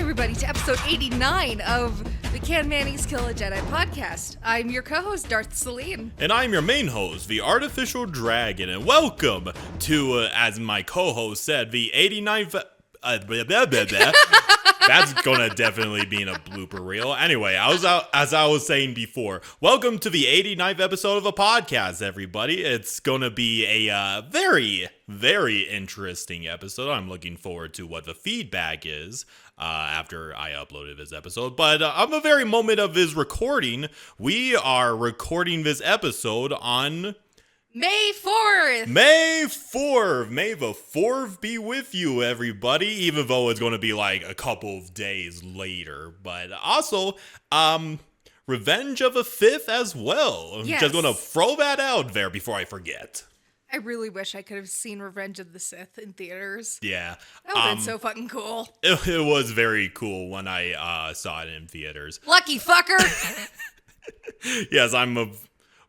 everybody, to episode 89 of the Can Mannings Kill a Jedi podcast. I'm your co-host, Darth Celine. And I'm your main host, the Artificial Dragon, and welcome to, as my co-host said, the 89th... That's gonna definitely be in a blooper reel. Anyway, as I was saying before, welcome to the 89th episode of a podcast, everybody. It's gonna be a very, very interesting episode. I'm looking forward to what the feedback is after I uploaded this episode. But on the very moment of this recording, we are recording this episode on... May 4th! May 4th! May the 4th be with you, everybody, even though it's going to be like a couple of days later. But also, Revenge of the 5th as well. Yes. Just going to throw that out there before I forget. I really wish I could have seen Revenge of the Sith in theaters. Yeah. That would have been so fucking cool. It was very cool when I saw it in theaters. Lucky fucker! Yes, I'm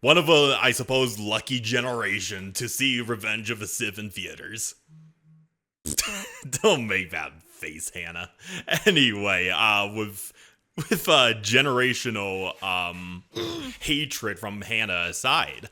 one of a, I suppose, lucky generation to see Revenge of the Sith in theaters. Don't make that face, Hannah. Anyway, with generational hatred from Hannah aside,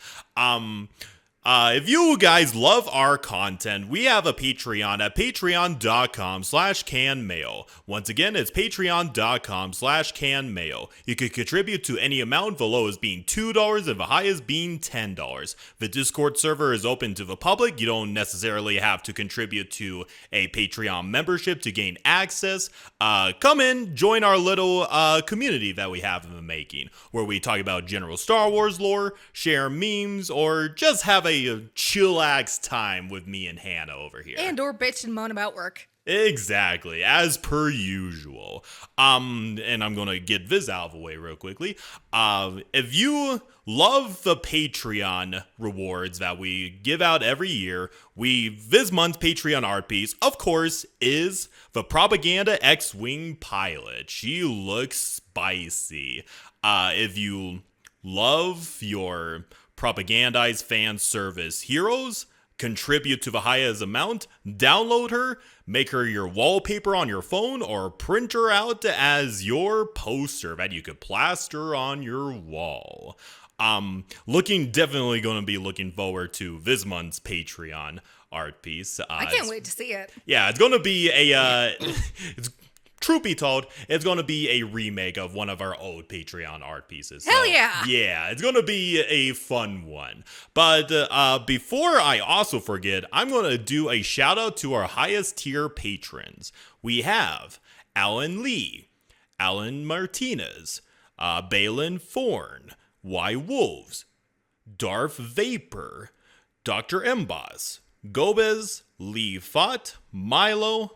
if you guys love our content, we have a Patreon at patreon.com/canmail. Once again, it's patreon.com/canmail. You can contribute to any amount, the lowest being $2 and the highest being $10. The Discord server is open to the public. You don't necessarily have to contribute to a Patreon membership to gain access. Come in, join our little community that we have in the making, where we talk about general Star Wars lore, share memes, or just have a chillax time with me and Hannah over here. And or bitch and moan about work. Exactly, as per usual. And I'm gonna get this out of the way real quickly. If you love the Patreon rewards that we give out every year, this month's Patreon art piece, of course, is the Propaganda X-Wing pilot. She looks spicy. If you love your propagandized fan service heroes, contribute to the highest amount, download her, make her your wallpaper on your phone, or print her out as your poster that you could plaster on your wall. Definitely going to be looking forward to this month's Patreon art piece. I can't wait to see it. Yeah, it's going to be truth be told, it's going to be a remake of one of our old Patreon art pieces. Hell yeah! Yeah, it's going to be a fun one. But before I also forget, I'm going to do a shout out to our highest tier patrons. We have Alan Lee, Alan Martinez, Balin Thorne, Y Wolves, Darth Vapor, Dr. Emboss, Gomez, Lee Fott, Milo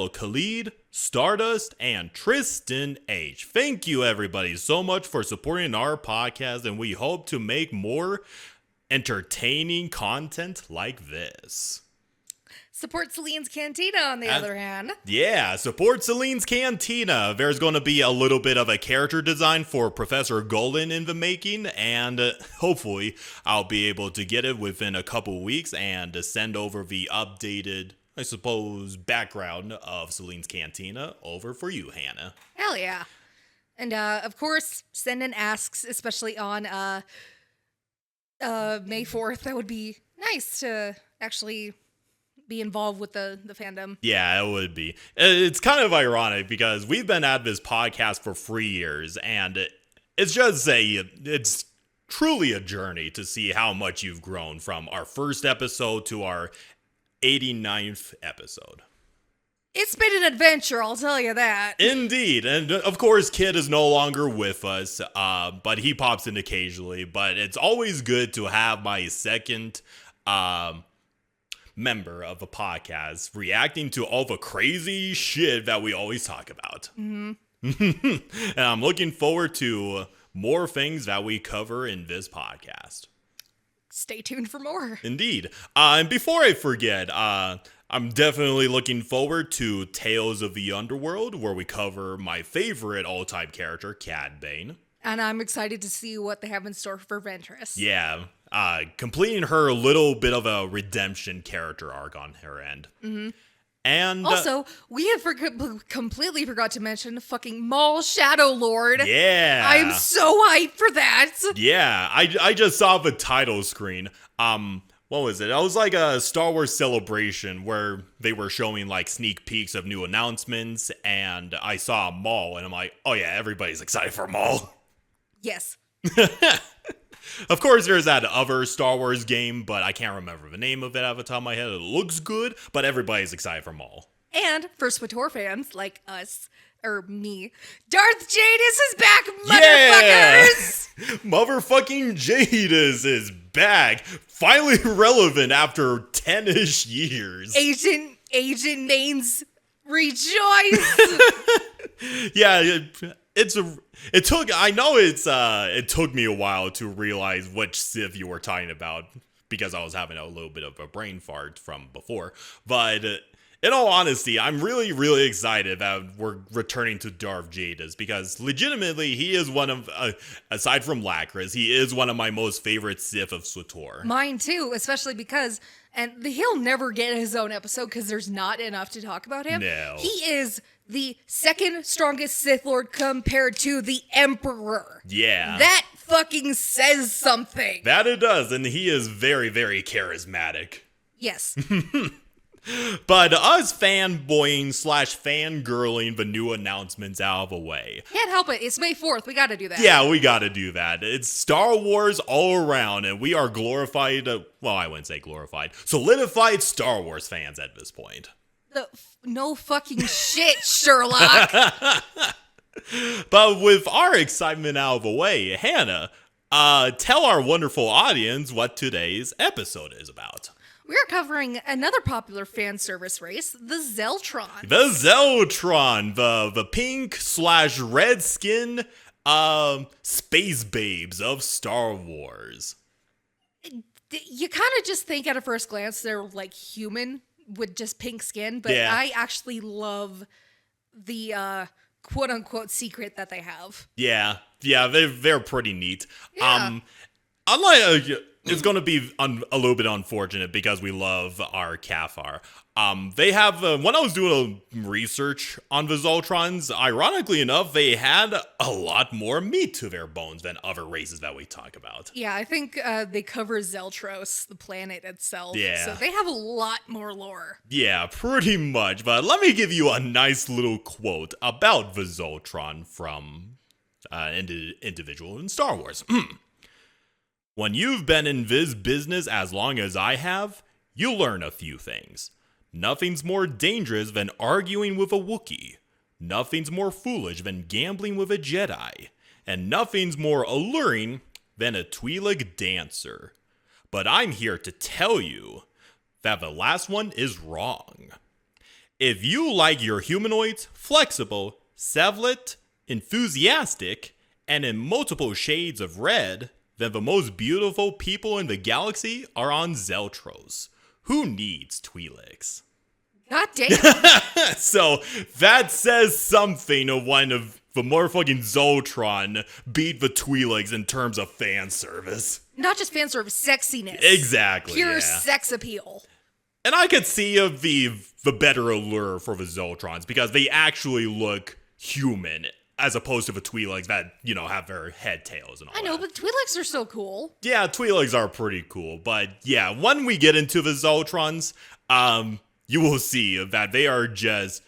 Khalid, Stardust, and Tristan H. Thank you, everybody, so much for supporting our podcast, and we hope to make more entertaining content like this. Support Celine's Cantina, on the other hand. Yeah, support Celine's Cantina. There's going to be a little bit of a character design for Professor Golan in the making, and hopefully I'll be able to get it within a couple weeks and send over the updated, I suppose, background of Celine's Cantina over for you, Hannah. Hell yeah. And, of course, send in asks, especially on May 4th. That would be nice to actually be involved with the fandom. Yeah, it would be. It's kind of ironic because we've been at this podcast for 3 years, and it's truly a journey to see how much you've grown from our first episode to our 89th episode. It's been an adventure, I'll tell you that. Indeed. And of course, Kid is no longer with us, but he pops in occasionally. But it's always good to have my second member of a podcast reacting to all the crazy shit that we always talk about. Mm-hmm. And I'm looking forward to more things that we cover in this podcast. Stay tuned for more. Indeed. And before I forget, I'm definitely looking forward to Tales of the Underworld, where we cover my favorite all-time character, Cad Bane. And I'm excited to see what they have in store for Ventress. Yeah. Completing her a little bit of a redemption character arc on her end. Mm-hmm. And Also, we have completely forgot to mention fucking Maul Shadow Lord. yeah. I'm so hyped for that. Yeah, I just saw the title screen. What was it? It was like a Star Wars Celebration where they were showing like sneak peeks of new announcements, and I saw Maul, and I'm like, oh yeah, everybody's excited for Maul. Yes. Of course, there's that other Star Wars game, but I can't remember the name of it off the top of my head. It looks good, but everybody's excited for Maul. And for SWTOR fans like us, or me, Darth Jadis is back, Yeah! motherfuckers! Motherfucking Jadis is back. Finally relevant after 10-ish years. Agent Mains, rejoice! Yeah, it took me a while to realize which Sith you were talking about because I was having a little bit of a brain fart from before. But in all honesty, I'm really, really excited that we're returning to Darth Jadis because legitimately he is one of, aside from Lacris, he is one of my most favorite Sith of SWTOR. Mine too, especially because, and he'll never get his own episode because there's not enough to talk about him. No. He is the second strongest Sith Lord compared to the Emperor. Yeah. That fucking says something. That it does, and he is very, very charismatic. Yes. But us fanboying / fangirling the new announcements out of the way. Can't help it. It's May 4th. We gotta do that. Yeah, we gotta do that. It's Star Wars all around, and we are glorified, well, I wouldn't say glorified, solidified Star Wars fans at this point. No fucking shit, Sherlock. But with our excitement out of the way, Hannah, tell our wonderful audience what today's episode is about. We're covering another popular fan service race, the Zeltron. The Zeltron, the pink / red skin space babes of Star Wars. You kind of just think at a first glance they're like human with just pink skin, but Yeah. I actually love the quote unquote secret that they have. Yeah, they're pretty neat. Yeah. Unlike it's going to be a little bit unfortunate because we love our Cathar. They have, when I was doing research on the Zeltrons, ironically enough, they had a lot more meat to their bones than other races that we talk about. Yeah, I think they cover Zeltros, the planet itself. Yeah. So they have a lot more lore. Yeah, pretty much. But let me give you a nice little quote about the Zeltron from an individual in Star Wars. When you've been in this business as long as I have, you'll learn a few things. Nothing's more dangerous than arguing with a Wookiee. Nothing's more foolish than gambling with a Jedi. And nothing's more alluring than a Twi'lek dancer. But I'm here to tell you that the last one is wrong. If you like your humanoids flexible, savlet, enthusiastic, and in multiple shades of red, then the most beautiful people in the galaxy are on Zeltros. Who needs Twi'leks? God damn. So that says something of one of the motherfucking Zeltron beat the Twi'leks in terms of fan service. Not just fan service, sexiness. Exactly. Pure yeah. sex appeal. And I could see the better allure for the Zeltrons because they actually look human as opposed to the Twi'leks that, have their head tails and all that. I know, but Twi'leks are so cool. Yeah, Twi'leks are pretty cool. But yeah, when we get into the Zeltrons, you will see that they are just...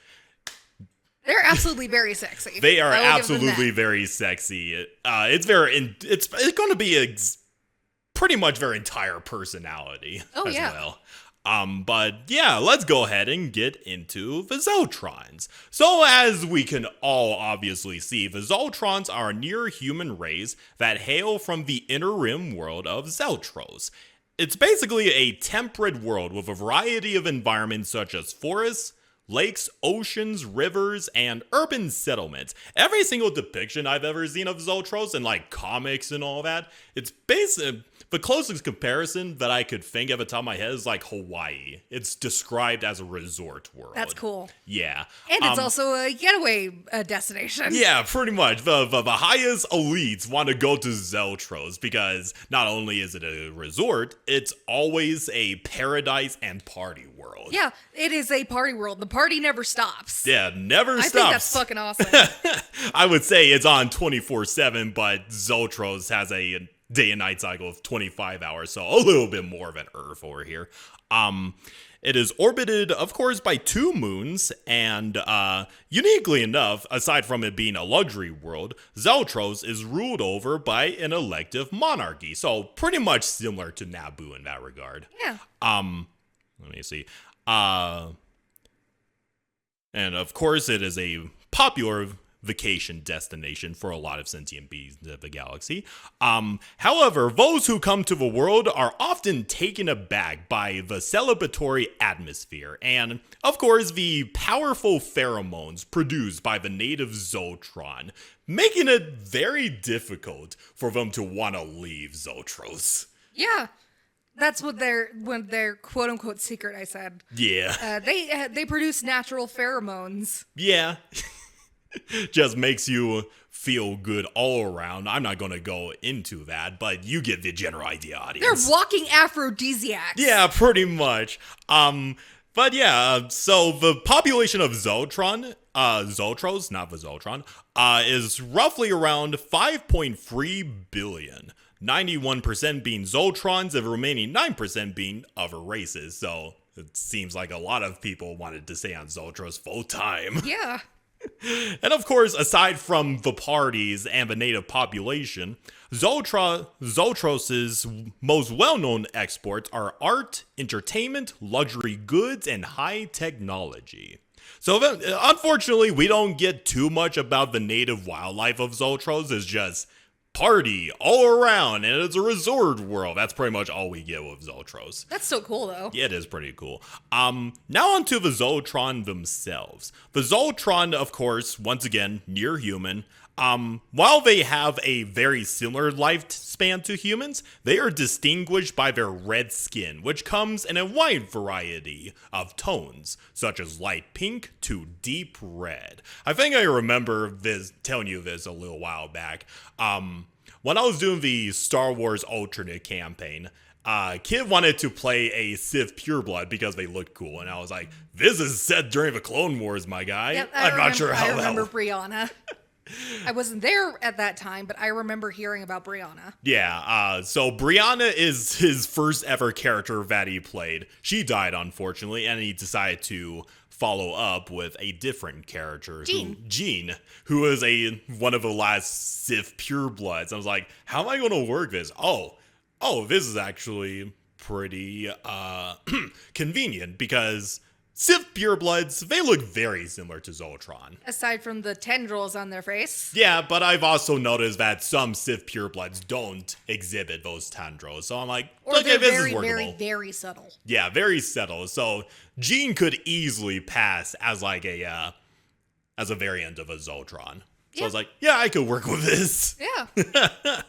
They're absolutely very sexy. They are I will give them absolutely that. very sexy. It's going to be pretty much their entire personality as well. But yeah, let's go ahead and get into the Zeltrons. So as we can all obviously see, the Zeltrons are a near-human race that hail from the inner rim world of Zeltros. It's basically a temperate world with a variety of environments such as forests, lakes, oceans, rivers, and urban settlements. Every single depiction I've ever seen of Zeltros in like comics and all that, it's The closest comparison that I could think of at the top of my head is like Hawaii. It's described as a resort world. That's cool. Yeah. And it's also a getaway destination. Yeah, pretty much. The highest elites want to go to Zeltros because not only is it a resort, it's always a paradise and party world. Yeah, it is a party world. The party never stops. Yeah, never stops. I think that's fucking awesome. I would say it's on 24/7, but Zeltros has a day and night cycle of 25 hours, so a little bit more of an Earth over here. It is orbited, of course, by 2 moons, and uniquely enough, aside from it being a luxury world, Zeltros is ruled over by an elective monarchy, so pretty much similar to Naboo in that regard. Yeah. Let me see. And of course, it is a popular vacation destination for a lot of sentient beings of the galaxy. However, those who come to the world are often taken aback by the celebratory atmosphere and, of course, the powerful pheromones produced by the native Zeltron, making it very difficult for them to want to leave Zeltros. Yeah. That's what their quote unquote secret, I said. Yeah. They produce natural pheromones. Yeah. Just makes you feel good all around. I'm not going to go into that, but you get the general idea, audience. They're walking aphrodisiacs. Yeah, pretty much. But yeah, so the population of Zeltros, not the Zeltron, is roughly around 5.3 billion. 91% being Zeltrons, and the remaining 9% being other races. So it seems like a lot of people wanted to stay on Zeltros full time. Yeah. And of course, aside from the parties and the native population, Zeltros' most well-known exports are art, entertainment, luxury goods, and high technology. So unfortunately, we don't get too much about the native wildlife of Zeltros. It's just party all around, and it's a resort world. That's pretty much all we get with Zeltros. That's so cool, though. Yeah, it is pretty cool. Now onto the Zeltron themselves. The Zeltron, of course, once again, near human. While they have a very similar lifespan to humans, they are distinguished by their red skin, which comes in a wide variety of tones, such as light pink to deep red. I think I remember telling you this a little while back. When I was doing the Star Wars alternate campaign, Kid wanted to play a Sith pureblood because they looked cool, and I was like, this is set during the Clone Wars, my guy. Yep, I'm not sure how I remember Brianna. I wasn't there at that time, but I remember hearing about Brianna. Yeah, so Brianna is his first ever character that he played. She died, unfortunately, and he decided to follow up with a different character, Jean, who is one of the last Sith purebloods. I was like, how am I going to work this? Oh, this is actually pretty convenient because Sith purebloods, they look very similar to Zeltron. Aside from the tendrils on their face. Yeah, but I've also noticed that some Sith purebloods don't exhibit those tendrils. So I'm like, or okay, this very, is workable. very, very subtle. Yeah, very subtle. So Jean could easily pass as like as a variant of a Zeltron. So I was like, yeah, I could work with this. Yeah.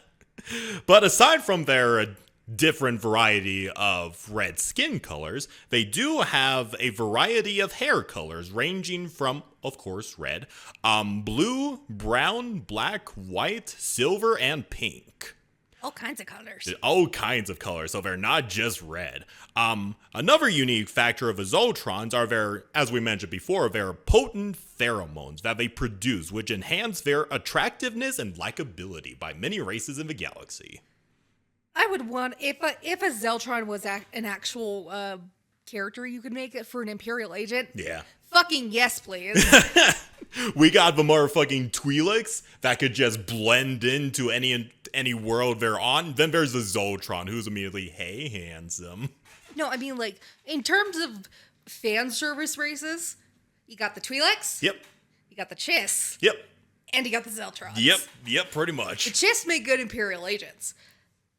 But aside from their different variety of red skin colors, they do have a variety of hair colors ranging from, of course, red, blue, brown, black, white, silver, and pink. All kinds of colors. All kinds of colors, so they're not just red. Another unique factor of the Zeltrons are their, as we mentioned before, their potent pheromones that they produce, which enhance their attractiveness and likability by many races in the galaxy. I would want, if a Zeltron was an actual character you could make it for an Imperial agent. Yeah. Fucking yes, please. We got the motherfucking Twi'leks that could just blend into any world they're on. Then there's the Zeltron, who's immediately, hey, handsome. No, I mean, like, in terms of fan service races, you got the Twi'leks. Yep. You got the Chiss. Yep. And you got the Zeltrons. Yep, pretty much. The Chiss make good Imperial agents.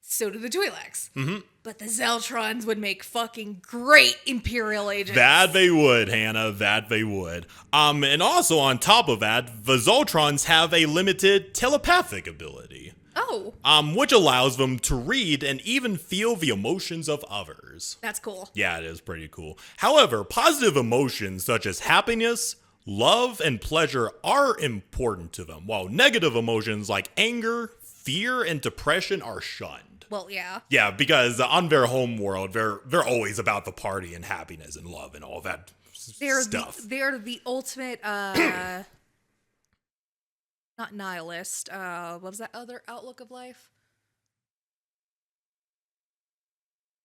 So do the Twi'leks. Mm-hmm. But the Zeltrons would make fucking great Imperial agents. That they would, Hannah. That they would. And also on top of that, the Zeltrons have a limited telepathic ability. Oh, which allows them to read and even feel the emotions of others. that's cool. Yeah, it is pretty cool. However, positive emotions such as happiness, love, and pleasure are important to them, while negative emotions like anger, fear, and depression are shunned. Well, yeah. Yeah, because on their home world, they're always about the party and happiness and love and all that stuff. They're the ultimate, not nihilist. What was that other outlook of life?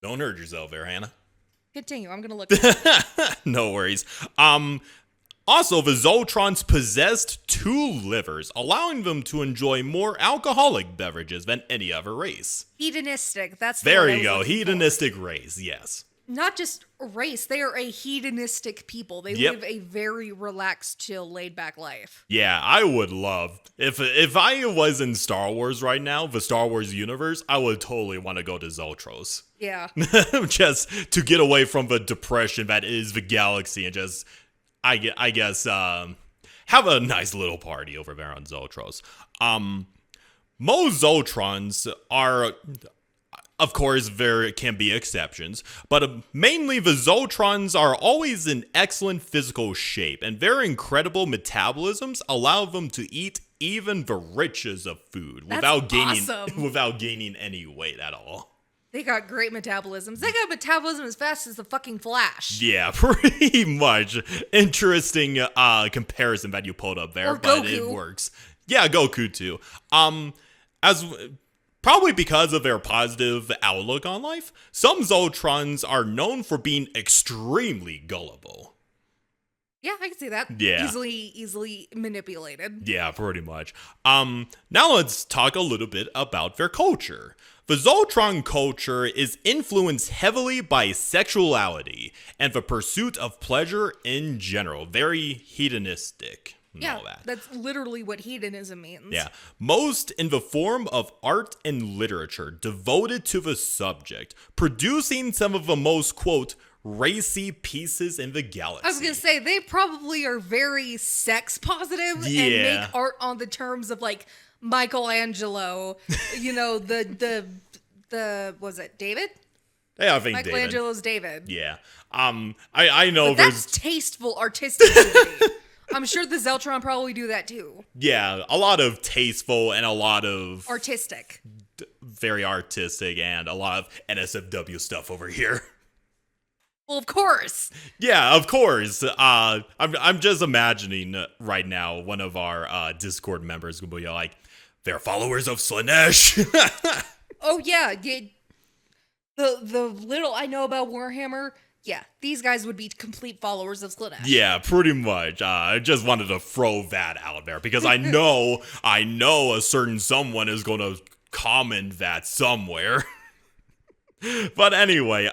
Don't hurt yourself there, Hannah. Continue. I'm gonna look. It up. No worries. Also, the Zeltrons possessed 2 livers, allowing them to enjoy more alcoholic beverages than any other race. Hedonistic. That's the There word I you was go. looking for. Hedonistic race, yes. Not just race. They are a hedonistic people. They Yep. live a very relaxed, chill, laid back life. Yeah, I would love if I was in Star Wars right now, the Star Wars universe, I would totally want to go to Zeltros. Yeah. Just to get away from the depression that is the galaxy and just I guess have a nice little party over there on Zeltros. Most Zeltrons are, of course, there can be exceptions, but mainly the Zeltrons are always in excellent physical shape, and their incredible metabolisms allow them to eat even the richest of food without gaining any weight at all. They got great metabolisms. They got metabolism as fast as the fucking Flash. Yeah, pretty much. Interesting comparison that you pulled up there, Or but Goku. it works. Yeah, Goku too. As probably because of their positive outlook on life, some Zeltrons are known for being extremely gullible. Yeah, I can see that. Yeah. Easily manipulated. Yeah, pretty much. Now let's talk a little bit about their culture. The Zeltron culture is influenced heavily by sexuality and the pursuit of pleasure in general. Very hedonistic. And Yeah, all that. that's literally what hedonism means. Yeah, most in the form of art and literature devoted to the subject, producing some of the most, quote, racy pieces in the galaxy. I was gonna say, they probably are very sex positive and Yeah. make art on the terms of like Michelangelo, you know, the was it David? Yeah, I think David. Michelangelo's David. Yeah. I know But that's there's tasteful artistic movie. I'm sure the Zeltron probably do that too. yeah, a lot of tasteful and a lot of Artistic. very artistic and a lot of NSFW stuff over here. Well, of course. Yeah, of course. I'm just imagining right now one of our Discord members will be like, they're followers of Slanesh. Oh yeah, the little I know about Warhammer, yeah, these guys would be complete followers of Slanesh. Yeah, pretty much. I just wanted to throw that out there because I know a certain someone is going to comment that somewhere. But anyway,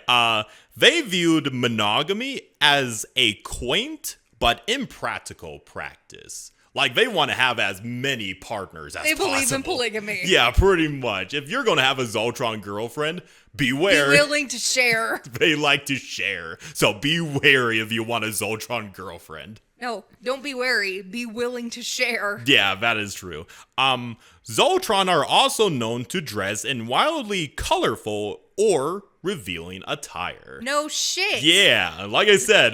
they viewed monogamy as a quaint but impractical practice. Like, they want to have as many partners as possible. They believe in polygamy. Yeah, pretty much. If you're going to have a Zeltron girlfriend, beware. Be willing to share. They like to share. So be wary if you want a Zeltron girlfriend. No, don't be wary. Be willing to share. Yeah, that is true. Zeltron are also known to dress in wildly colorful or revealing attire. No shit. Yeah, like I said,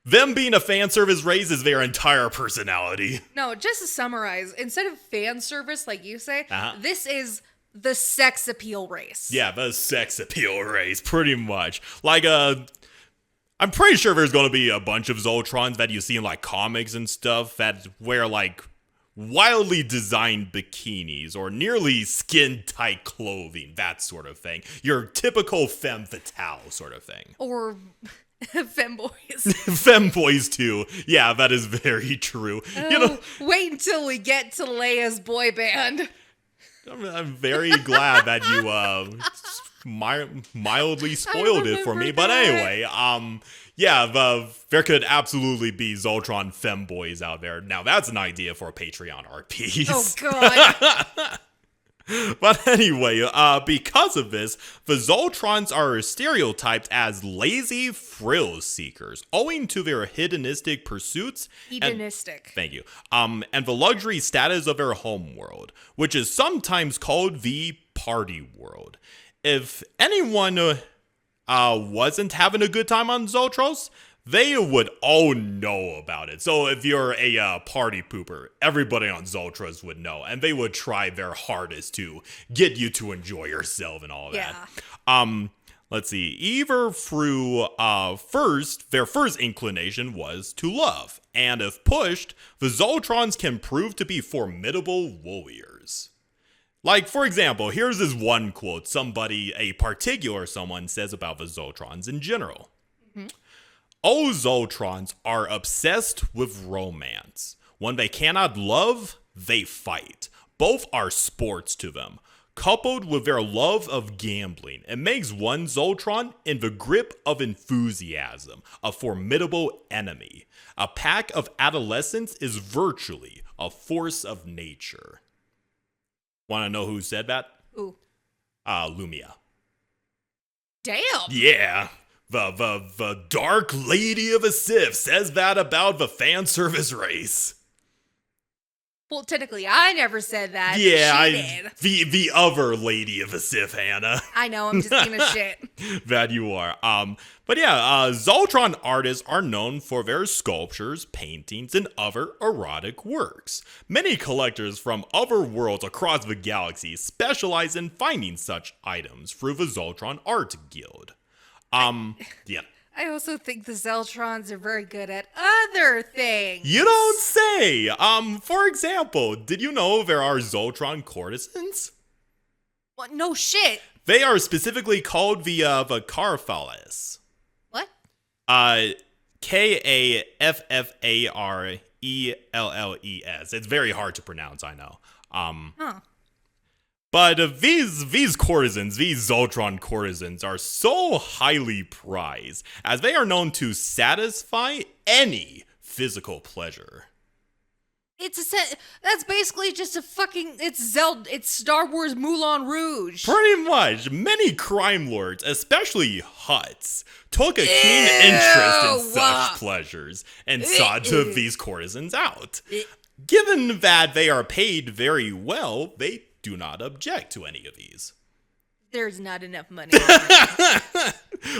them being a fan service race is their entire personality. No, just to summarize, instead of fan service, like you say, Uh-huh. this is the sex appeal race. Yeah, the sex appeal race, pretty much. Like, I'm pretty sure there's going to be a bunch of Zeltrons that you see in, like, comics and stuff that wear, like, wildly designed bikinis or nearly skin-tight clothing, that sort of thing. Your typical femme fatale sort of thing. Or femboys. Femboys, too. Yeah, that is very true. You know, Wait until we get to Leia's boy band. I'm very glad that you mildly spoiled it for me. But anyway, yeah, there could absolutely be Zeltron femboys out there. Now that's an idea for a Patreon art piece. Oh, God. But anyway, because of this, the Zeltrons are stereotyped as lazy thrill seekers, owing to their hedonistic pursuits. Hedonistic. Thank you. And the luxury status of their home world, which is sometimes called the party world. If anyone wasn't having a good time on Zeltros, they would all know about it. So if you're a party pooper, everybody on Zeltros would know, and they would try their hardest to get you to enjoy yourself and all that. Let's see. Either through their first inclination was to love, and if pushed, the Zeltrons can prove to be formidable warriors. Like, for example, here's this one quote a particular someone says about the Zeltrons in general. All Zeltrons are obsessed with romance. When they cannot love, they fight. Both are sports to them. Coupled with their love of gambling, it makes one Zeltron in the grip of enthusiasm, a formidable enemy. A pack of adolescents is virtually a force of nature. Want to know who said that? Ooh. Lumia. Damn. Yeah. The Dark Lady of a Sith says that about the fan service race. Well, technically, I never said that. Yeah, She did. the other Lady of a Sith, Hannah. I know, I'm just being a shit. That you are. But yeah, Zeltron artists are known for their sculptures, paintings, and other erotic works. Many collectors from other worlds across the galaxy specialize in finding such items through the Zeltron Art Guild. Yeah. I also think the Zeltrons are very good at other things. You don't say! For example, did you know there are Zeltron courtesans? What? No shit. They are specifically called the Carfales. What? Kaffarelles. It's very hard to pronounce, I know. But these courtesans, these Zeltron courtesans, are so highly prized, as they are known to satisfy any physical pleasure. That's basically just it's Star Wars Moulin Rouge. Pretty much. Many crime lords, especially Hutts, took a keen interest in such pleasures and sought to these courtesans out. Given that they are paid very well, they do not object to any of these. There's not enough money.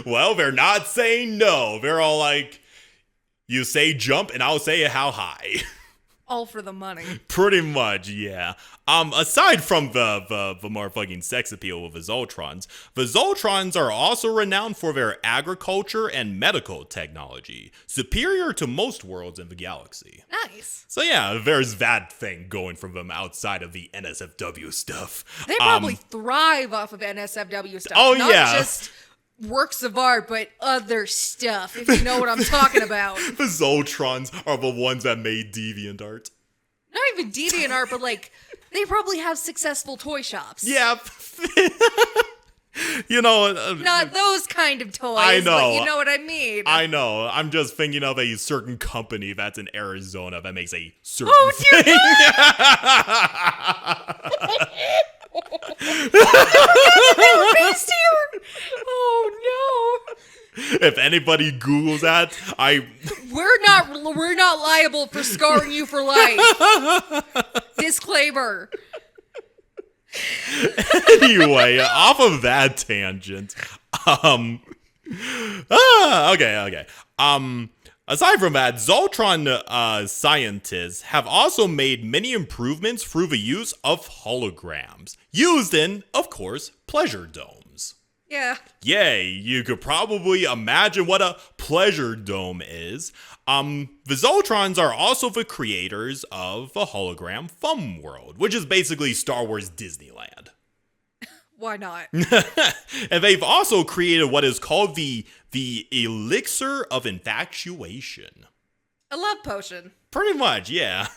Well, they're not saying no. They're all like, you say jump and I'll say how high. All for the money. Pretty much, yeah. Aside from the more fucking sex appeal of the Zeltrons are also renowned for their agriculture and medical technology, superior to most worlds in the galaxy. Nice. So yeah, there's that thing going from them outside of the NSFW stuff. They probably thrive off of NSFW stuff. Oh, Not yeah. just works of art, but other stuff, if you know what I'm talking about. The Zeltrons are the ones that made DeviantArt. Not even DeviantArt, but like, they probably have successful toy shops. Yeah. You know, not those kind of toys. I know. But you know what I mean. I know. I'm just thinking of a certain company that's in Arizona that makes a certain dear thing. Beast here. Oh no. If anybody Googles that, we're not liable for scarring you for life. Disclaimer. Anyway, off of that tangent, okay. Aside from that, Zeltron scientists have also made many improvements through the use of holograms, used in, of course, pleasure domes. Yeah. Yay, you could probably imagine what a pleasure dome is. The Zeltrons are also the creators of the hologram Fun World, which is basically Star Wars Disneyland. Why not? And they've also created what is called the elixir of infatuation. A love potion. Pretty much, yeah.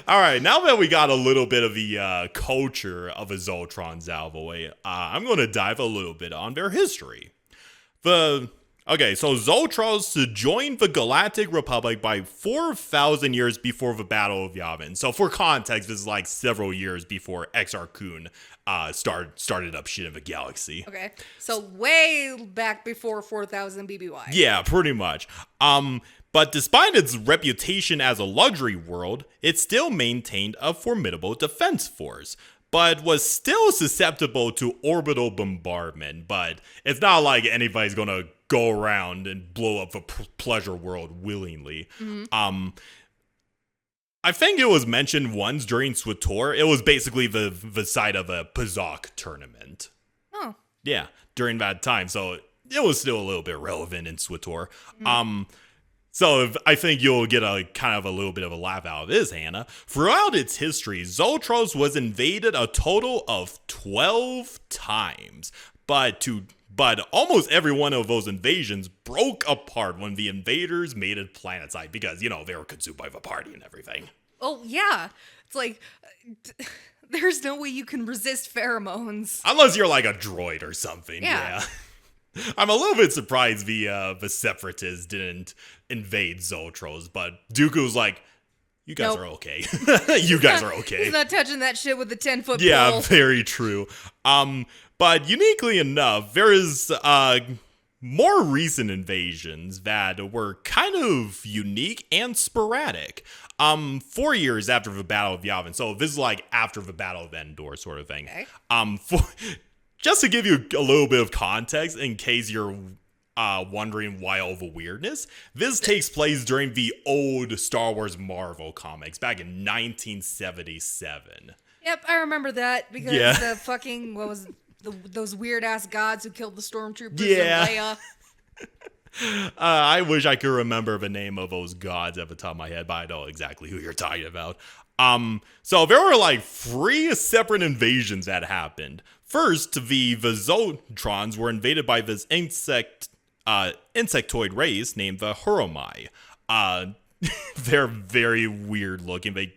All right, now that we got a little bit of the culture of the Zeltrons out of the way, I'm going to dive a little bit on their history. The Okay, so Zeltron joined the Galactic Republic by 4,000 years before the Battle of Yavin. So for context, this is like several years before Exar Kun started up shit in the galaxy. Okay. So way back before 4000 BBY. Yeah, pretty much. But despite its reputation as a luxury world, it still maintained a formidable defense force, but was still susceptible to orbital bombardment. But it's not like anybody's gonna go around and blow up a pleasure world willingly. Mm-hmm. I think it was mentioned once during SWTOR. It was basically the site of a Pazak tournament. Oh. Yeah, during that time. So it was still a little bit relevant in SWTOR. Mm-hmm. So I think you'll get a kind of a little bit of a laugh out of this, Hannah. Throughout its history, Zeltron was invaded a total of 12 times. But almost every one of those invasions broke apart when the invaders made it planetside because, you know, they were consumed by the party and everything. Oh, yeah. It's like, there's no way you can resist pheromones. Unless you're like a droid or something. Yeah. I'm a little bit surprised the Separatists didn't invade Zeltron, but Dooku's like, you guys are okay. You guys are okay. He's not touching that shit with a 10-foot pole. Yeah, very true. But uniquely enough, there is more recent invasions that were kind of unique and sporadic. 4 years after the Battle of Yavin. So this is like after the Battle of Endor sort of thing. Okay. Just to give you a little bit of context in case you're wondering why all the weirdness, this takes place during the old Star Wars Marvel comics back in 1977. Yep, I remember that because the fucking, what was those weird ass gods who killed the stormtroopers and Leia. I wish I could remember the name of those gods at the top of my head, but I know exactly who you're talking about. So there were like 3 separate invasions that happened. First, the Zeltrons were invaded by this insectoid race named the Huromai. They're very weird looking. I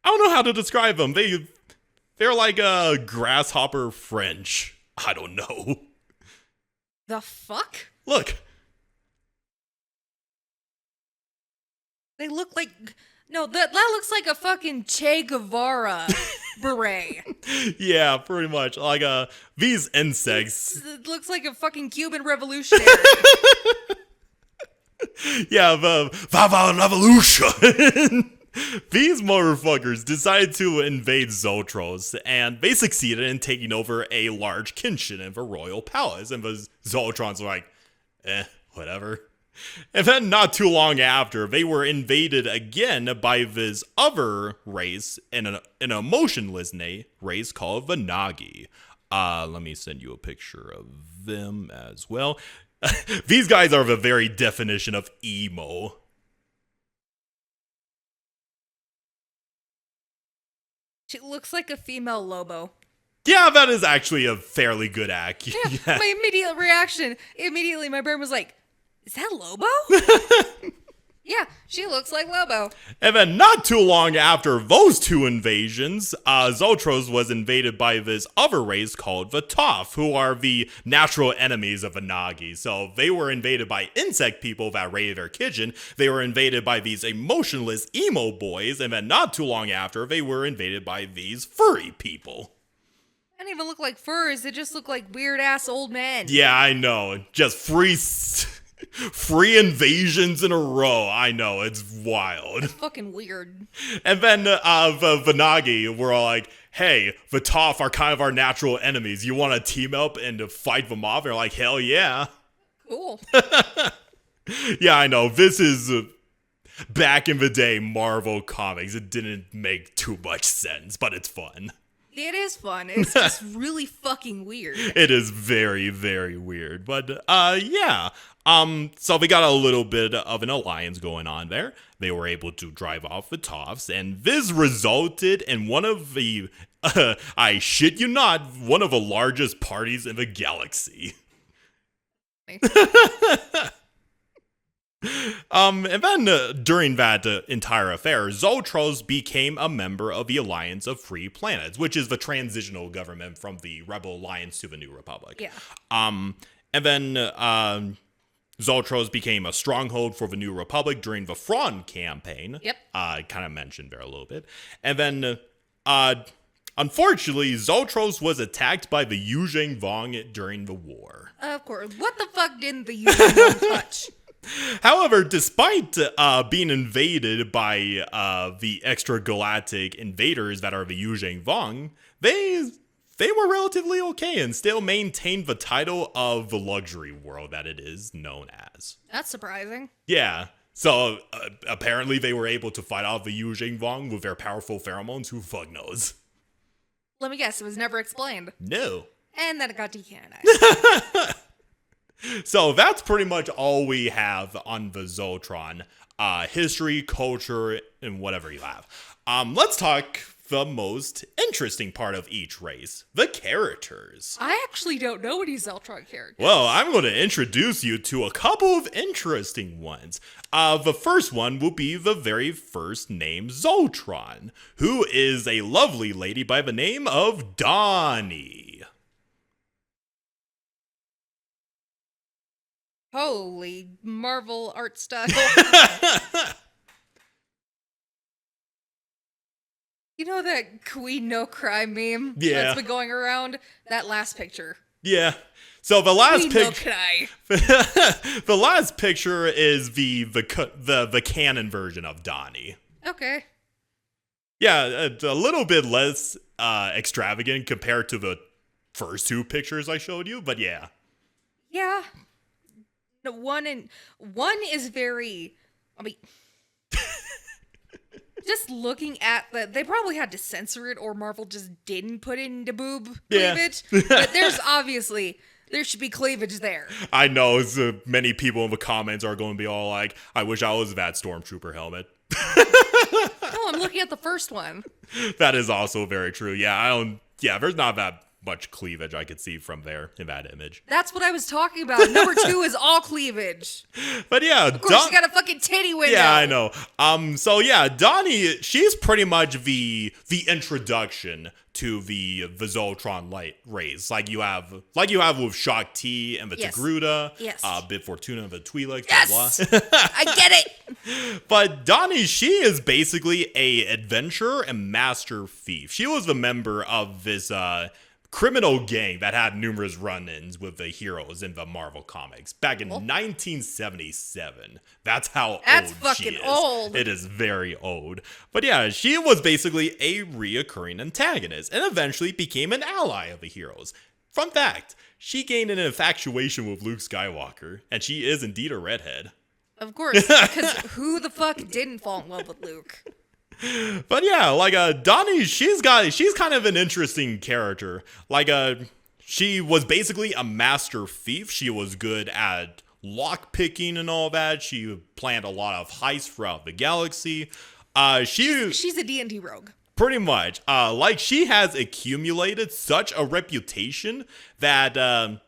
don't know how to describe them. They're like a grasshopper French. I don't know. The fuck? Look. They look like... No, that looks like a fucking Che Guevara beret. Yeah, pretty much. Like these insects. It looks like a fucking Cuban revolutionary. Yeah, the revolution. These motherfuckers decided to invade Zeltron, and they succeeded in taking over a large kitchen in the royal palace. And the Zeltrons were like, whatever. And then not too long after, they were invaded again by this other race, an emotionless race called the Nagi. Let me send you a picture of them as well. These guys are the very definition of emo. She looks like a female Lobo. Yeah, that is actually a fairly good act. Yeah. My immediate reaction, my brain was like, is that Lobo? Yeah, she looks like Lobo. And then not too long after those 2 invasions, Zeltron was invaded by this other race called the Toph, who are the natural enemies of the Nagi. So they were invaded by insect people that raided their kitchen. They were invaded by these emotionless emo boys. And then not too long after, they were invaded by these furry people. They don't even look like furs. They just look like weird-ass old men. Yeah, I know. Just free invasions in a row. I know, it's wild. That's fucking weird. And then the Nagi were all like, hey, the Toph are kind of our natural enemies. You want to team up and to fight them off? They're like, hell yeah. Cool. Yeah, I know. This is back in the day Marvel comics. It didn't make too much sense, but it's fun. It is fun. It's just really fucking weird. It is very, very weird. But, yeah. So they got a little bit of an alliance going on there. They were able to drive off the Tophs, and this resulted in one of the, I shit you not, one of the largest parties in the galaxy. And then during that entire affair, Zeltron became a member of the Alliance of Free Planets, which is the transitional government from the Rebel Alliance to the New Republic. Yeah. And then Zeltros became a stronghold for the New Republic during the Thrawn campaign. Yep. Kind of mentioned there a little bit. And then, unfortunately, Zeltros was attacked by the Yuzheng Vong during the war. Of course. What the fuck didn't the Yuzheng touch? However, despite being invaded by the extragalactic invaders that are the Yuzheng Vong, they were relatively okay and still maintained the title of the luxury world that it is known as. That's surprising. Yeah. So apparently they were able to fight off the Yuzheng Vong with their powerful pheromones. Who fuck knows? Let me guess, it was never explained. No. And then it got decanonized. So that's pretty much all we have on the Zeltron. History, culture, and whatever you have. Let's talk the most interesting part of each race, the characters. I actually don't know any Zeltron characters. Well, I'm going to introduce you to a couple of interesting ones. The first one will be the very first name, Zeltron, who is a lovely lady by the name of Donnie. Holy Marvel art style. You know that Queen No Cry meme that's been going around? That last picture. Yeah. So the last Queen No picture, Cry. the last picture is the canon version of Donnie. Okay. Yeah, a little bit less extravagant compared to the first two pictures I showed you, but yeah. Yeah. No, one is very. I mean, just looking at they probably had to censor it, or Marvel just didn't put into boob cleavage. But there should be cleavage there. I know many people in the comments are going to be all like, "I wish I was that Stormtrooper helmet." No, I'm looking at the first one. That is also very true. Yeah, there's not that much cleavage I could see from there in that image. That's what I was talking about. Number 2 is all cleavage. But yeah, of course you got a fucking titty window. Yeah, I know. So yeah, Donnie, she's pretty much the introduction to the Zeltron light race, like you have with Shock T and the Togruta, Bib Fortuna and the Twi'leks. Yes, blah, blah. I get it. But Donnie, she is basically a adventurer and master thief. She was a member of this criminal gang that had numerous run-ins with the heroes in the Marvel comics back in 1977. That's how That's old fucking she is. old. It is very old. But yeah, she was basically a reoccurring antagonist and eventually became an ally of the heroes. Fun fact, she gained an infatuation with Luke Skywalker, and she is indeed a redhead. Of course, because who the fuck didn't fall in love with Luke? But yeah, like Donnie, she's kind of an interesting character. Like she was basically a master thief. She was good at lock picking and all that. She planned a lot of heists throughout the galaxy. She's a D&D rogue. Pretty much. Like she has accumulated such a reputation that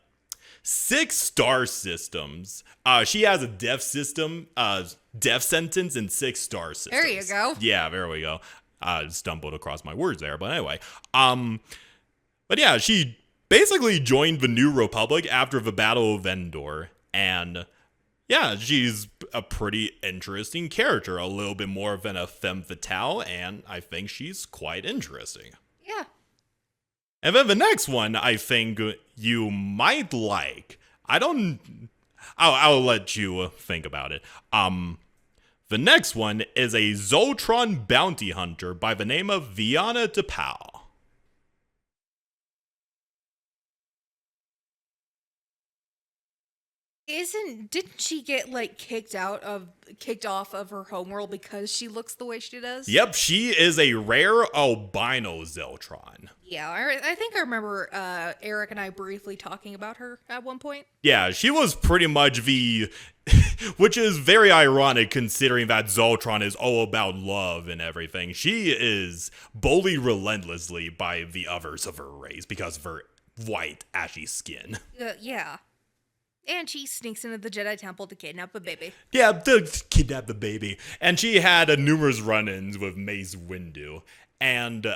6 star systems. She has a death sentence in 6 star systems. There you go. Yeah, there we go. Stumbled across my words there, but anyway. But yeah, she basically joined the New Republic after the Battle of Endor, and yeah, she's a pretty interesting character. A little bit more than a femme fatale, and I think she's quite interesting. Yeah. And then the next one I think you might like. I'll let you think about it. The next one is a Zeltron bounty hunter by the name of Viana DePau. Didn't she get kicked off of her homeworld because she looks the way she does? Yep, she is a rare albino Zeltron. Yeah, I think I remember Eric and I briefly talking about her at one point. Yeah, she was pretty much which is very ironic considering that Zeltron is all about love and everything. She is bullied relentlessly by the others of her race because of her white, ashy skin. Yeah. And she sneaks into the Jedi Temple to kidnap a baby. Yeah, to kidnap the baby. And she had numerous run-ins with Mace Windu. And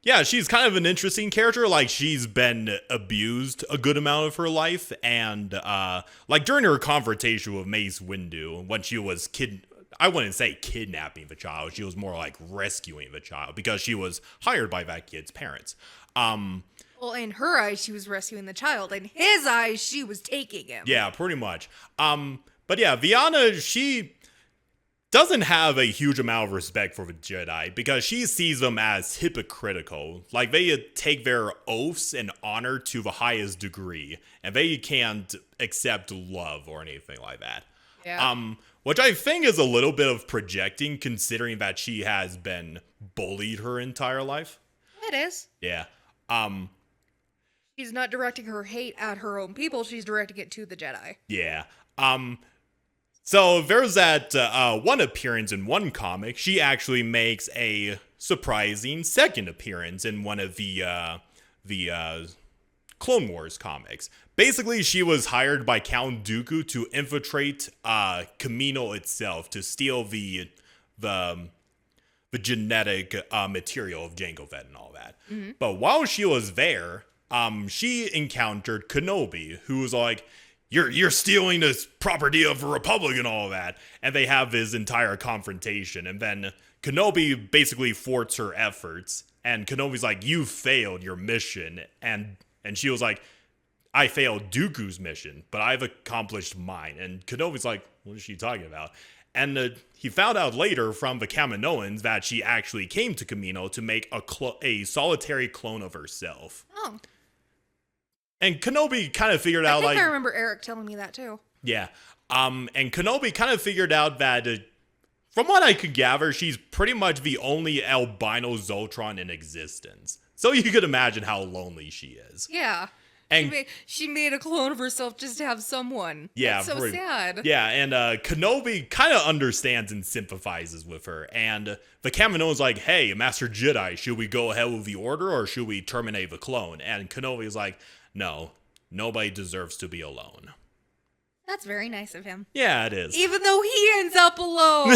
Yeah, she's kind of an interesting character. Like, she's been abused a good amount of her life, and like during her confrontation with Mace Windu, when she was I wouldn't say kidnapping the child. She was more like rescuing the child because she was hired by that kid's parents. Well, in her eyes, she was rescuing the child. In his eyes, she was taking him. Yeah, pretty much. But yeah, Viana, she doesn't have a huge amount of respect for the Jedi because she sees them as hypocritical. Like, they take their oaths and honor to the highest degree, and they can't accept love or anything like that. Yeah. Which I think is a little bit of projecting, considering that she has been bullied her entire life. It is. Yeah. She's not directing her hate at her own people. She's directing it to the Jedi. Yeah. So there's that one appearance in one comic. She actually makes a surprising second appearance in one of the Clone Wars comics. Basically, she was hired by Count Dooku to infiltrate Kamino itself to steal the genetic material of Jango Fett and all that. Mm-hmm. But while she was there, she encountered Kenobi, who was like, You're stealing this property of the Republic and all that. And they have this entire confrontation. And then Kenobi basically thwarts her efforts. And Kenobi's like, you failed your mission. And she was like, I failed Dooku's mission, but I've accomplished mine. And Kenobi's like, what is she talking about? And he found out later from the Kaminoans that she actually came to Kamino to make a solitary clone of herself. Oh. And Kenobi kind of figured out, I think I remember Eric telling me that too. Yeah. And Kenobi kind of figured out that, from what I could gather, she's pretty much the only albino Zeltron in existence. So you could imagine how lonely she is. Yeah. And she made a clone of herself just to have someone. Yeah. That's so sad. Yeah, and Kenobi kind of understands and sympathizes with her. And the Kaminoan's like, hey, Master Jedi, should we go ahead with the order or should we terminate the clone? And Kenobi's like, no, nobody deserves to be alone. That's very nice of him. Yeah, it is. Even though he ends up alone.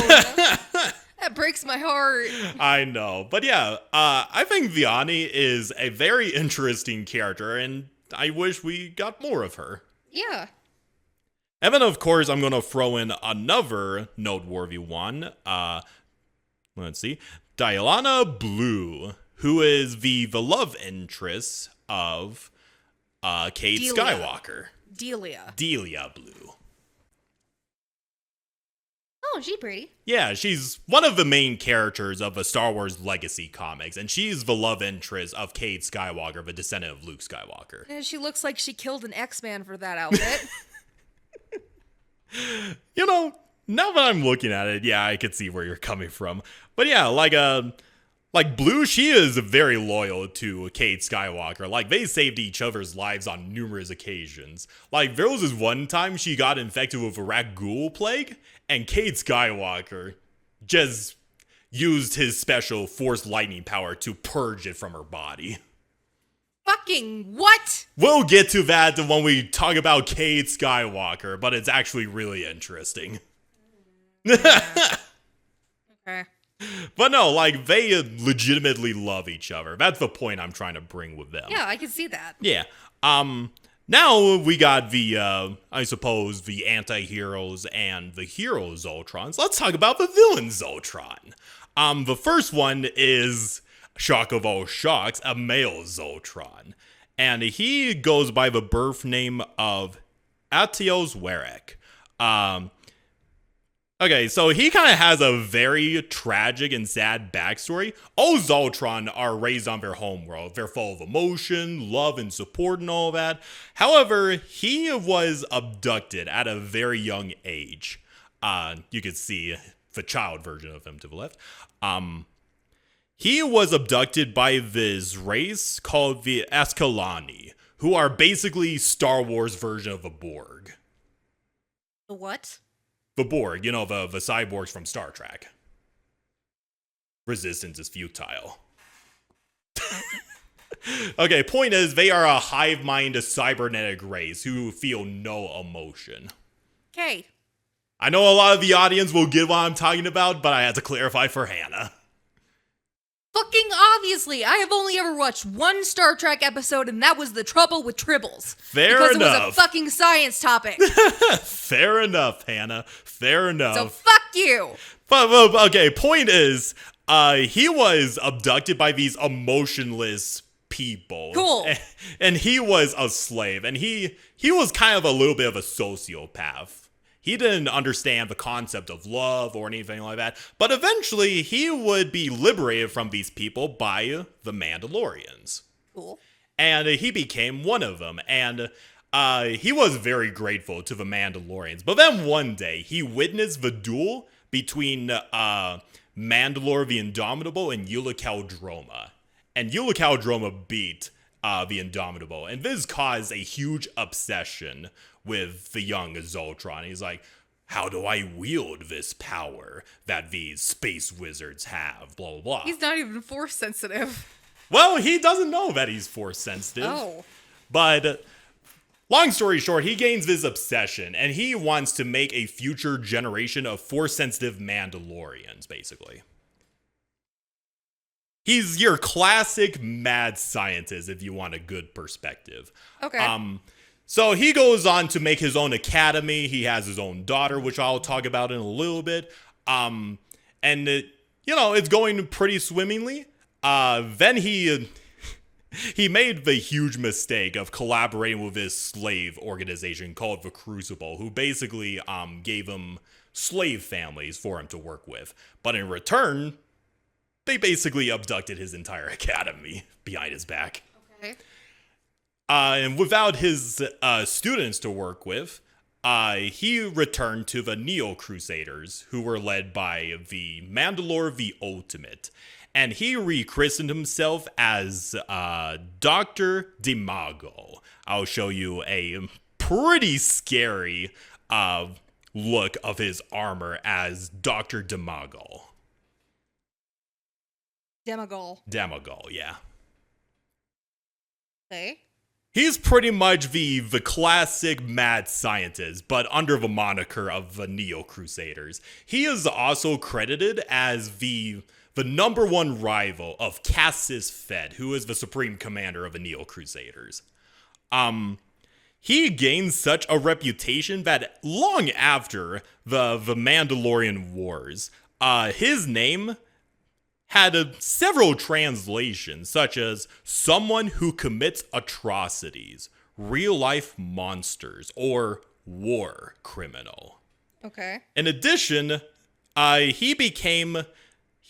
That breaks my heart. I know. But yeah, I think Vianney is a very interesting character, and I wish we got more of her. Yeah. And then, of course, I'm going to throw in another noteworthy one. Let's see. Dialana Blue, who is the love interest of Kate Skywalker. Delia Blue. Oh, she's pretty. Yeah, she's one of the main characters of the Star Wars Legacy comics, and she's the love interest of Kate Skywalker, the descendant of Luke Skywalker. And she looks like she killed an X-Man for that outfit. You know, now that I'm looking at it, yeah, I could see where you're coming from. But yeah, like Blue, she is very loyal to Kate Skywalker. Like, they saved each other's lives on numerous occasions. Like, there was this one time she got infected with a Ragul plague, and Kate Skywalker just used his special Force lightning power to purge it from her body. Fucking what? We'll get to that when we talk about Kate Skywalker, but it's actually really interesting. Yeah. Okay. But no, like, they legitimately love each other. That's the point I'm trying to bring with them. Yeah, I can see that. Yeah. Now we got the, I suppose, the anti-heroes and the hero Zeltrons. Let's talk about the villain Zeltron. The first one is, shock of all shocks, a male Zeltron. And he goes by the birth name of Atios Warek. Okay, so he kind of has a very tragic and sad backstory. All Zeltron are raised on their homeworld. They're full of emotion, love, and support and all that. However, he was abducted at a very young age. You could see the child version of him to the left. He was abducted by this race called the Ascalani, who are basically Star Wars version of a Borg. The what? The Borg, you know, the cyborgs from Star Trek. Resistance is futile. Okay, point is, they are a hive-mind cybernetic race who feel no emotion. Okay. I know a lot of the audience will get what I'm talking about, but I had to clarify for Hannah. Fucking obviously. I have only ever watched one Star Trek episode, and that was The Trouble with Tribbles. Fair because enough. it was a fucking science topic. Fair enough, Hannah. Fair enough. So fuck you. But okay, point is, he was abducted by these emotionless people. Cool. And he was a slave, and he was kind of a little bit of a sociopath. He didn't understand the concept of love or anything like that, but eventually he would be liberated from these people by the Mandalorians. Cool. And he became one of them, and he was very grateful to the Mandalorians. But then one day, he witnessed the duel between Mandalore the Indomitable and Eula Caldroma. And Eula Caldroma beat the Indomitable, and this caused a huge obsession with the young Zeltron. He's like, how do I wield this power that these space wizards have? Blah, blah, blah. He's not even force sensitive. Well, he doesn't know that he's force sensitive. Oh. But long story short, he gains this obsession, and he wants to make a future generation of force sensitive Mandalorians, basically. He's your classic mad scientist, if you want a good perspective. Okay. So he goes on to make his own academy. He has his own daughter, which I'll talk about in a little bit. It's going pretty swimmingly. Then he made the huge mistake of collaborating with his slave organization called the Crucible, who basically gave him slave families for him to work with. But in return, they basically abducted his entire academy behind his back. Okay. And without his students to work with, he returned to the Neo-Crusaders, who were led by the Mandalore the Ultimate. And he rechristened himself as Dr. Demago. I'll show you a pretty scary look of his armor as Dr. Demago. Demago, yeah. Okay. He's pretty much the classic mad scientist, but under the moniker of the Neo-Crusaders. He is also credited as the number one rival of Cassis Fed, who is the supreme commander of the Neo-Crusaders. He gained such a reputation that long after the Mandalorian Wars, his name had several translations, such as someone who commits atrocities, real-life monsters, or war criminal. Okay. In addition, he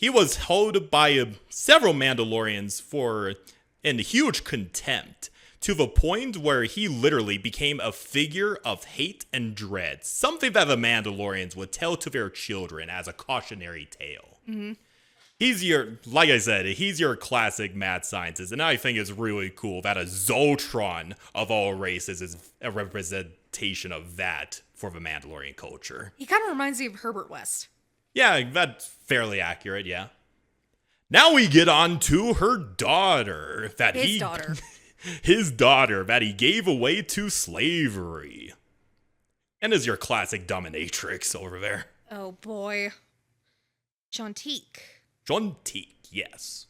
was held by several Mandalorians in huge contempt, to the point where he literally became a figure of hate and dread, something that the Mandalorians would tell to their children as a cautionary tale. Mm-hmm. He's your classic mad scientist, and I think it's really cool that a Zeltron of all races is a representation of that for the Mandalorian culture. He kind of reminds me of Herbert West. Yeah, that's fairly accurate, yeah. Now we get on to her daughter. His daughter that he gave away to slavery. And is your classic dominatrix over there. Oh boy. Jontique, yes.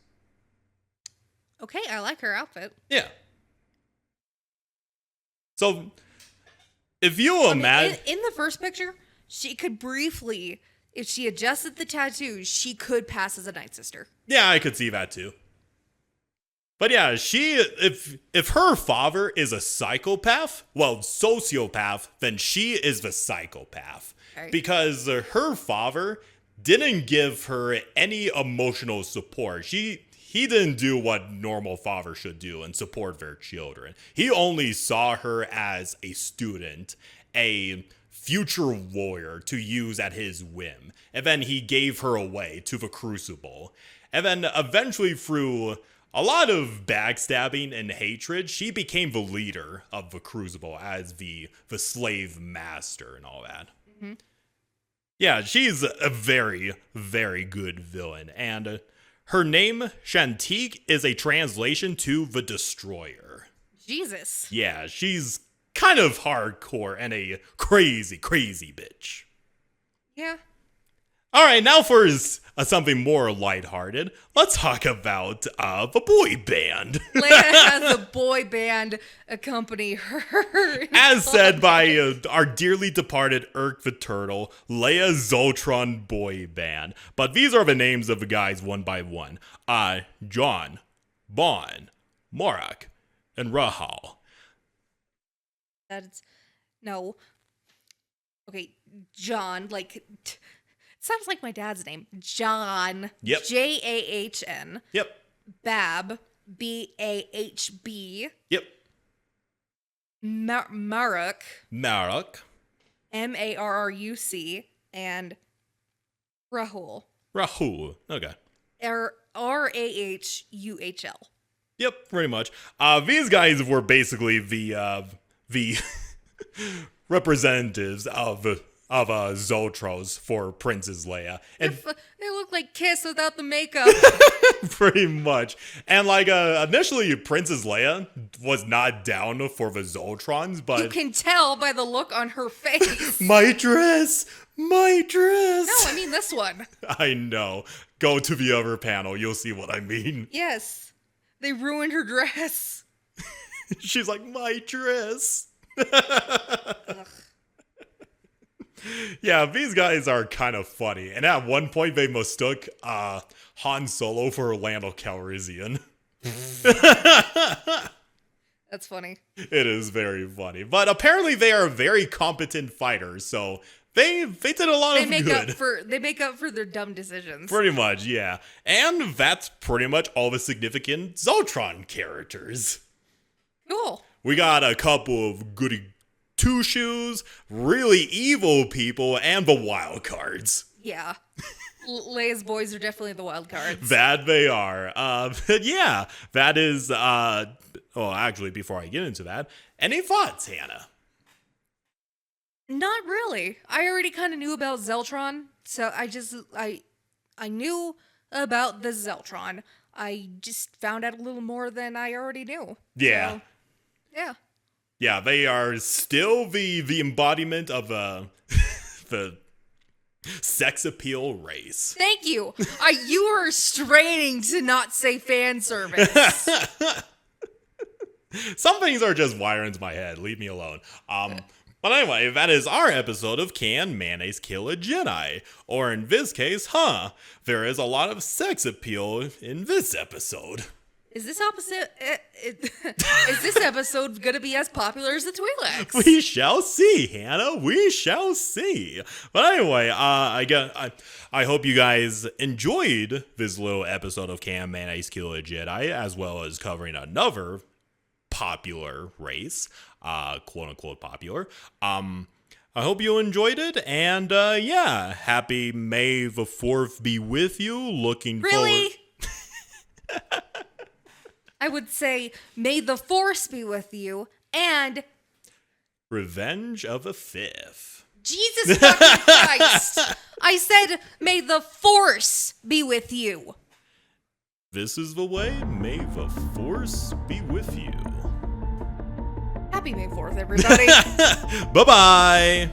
Okay, I like her outfit. Yeah. So, if you imagine... In the first picture, she could briefly, if she adjusted the tattoos, she could pass as a Night Sister. Yeah, I could see that too. But yeah, if her father is a sociopath, then she is the psychopath. Right. Because her father didn't give her any emotional support. He didn't do what normal fathers should do and support their children. He only saw her as a student, a future warrior to use at his whim. And then he gave her away to the Crucible. And then eventually, through a lot of backstabbing and hatred, she became the leader of the Crucible as the slave master and all that. Mm-hmm. Yeah, she's a very, very good villain, and her name, Shantique, is a translation to the Destroyer. Jesus. Yeah, she's kind of hardcore and a crazy, crazy bitch. Yeah. All right, now for something more lighthearted, let's talk about the boy band. Leia has a boy band accompany her. As said by our dearly departed Irk the Turtle, Leia Zeltron boy band. But these are the names of the guys one by one. John, Bon, Morak, and Rahal. That's no. Okay, John, like sounds like my dad's name. John. Yep. Jahn. Yep. Bab. Bahb. Yep. Maruk. Maruk. Marruc. And Rahul. Rahul. Okay. Rahuhl. Yep, pretty much. These guys were basically the representatives of Zoltros for Princess Leia, and They look like Kiss without the makeup. pretty much. And like initially, Princess Leia was not down for the Zoltrons, but You can tell by the look on her face. my dress. No, I mean this one. I know. Go to the other panel, you'll see what I mean. Yes. They ruined her dress. She's like, my dress. Ugh. Yeah, these guys are kind of funny. And at one point, they mistook Han Solo for Lando Calrissian. That's funny. It is very funny. But apparently, they are very competent fighters, so they did a lot of good. They make up for their dumb decisions. Pretty much, yeah. And that's pretty much all the significant Zeltron characters. Cool. We got a couple of goody two-shoes, really evil people, and the wild cards. Yeah. Leia's boys are definitely the wild cards. That they are. But yeah, that is, actually, before I get into that, any thoughts, Hannah? Not really. I already kind of knew about Zeltron, so I knew about the Zeltron. I just found out a little more than I already knew. Yeah. So, yeah. Yeah, they are still the embodiment of the sex appeal race. Thank you. You were straining to not say fan service. Some things are just wiring in my head. Leave me alone. But anyway, that is our episode of Can Mayonnaise Kill a Jedi? Or in this case, there is a lot of sex appeal in this episode. Is this episode gonna be as popular as the Twi'leks? We shall see, Hannah. We shall see. But anyway, I hope you guys enjoyed this little episode of Can Mayonnaise Kill a Jedi, as well as covering another popular race, quote unquote popular. I hope you enjoyed it, and happy May the 4th be with you. Looking really? forward. I would say, may the Force be with you, and Revenge of the 5th. Jesus fucking Christ! I said, may the Force be with you. This is the way. May the Force be with you. Happy May 4th, everybody. Bye-bye.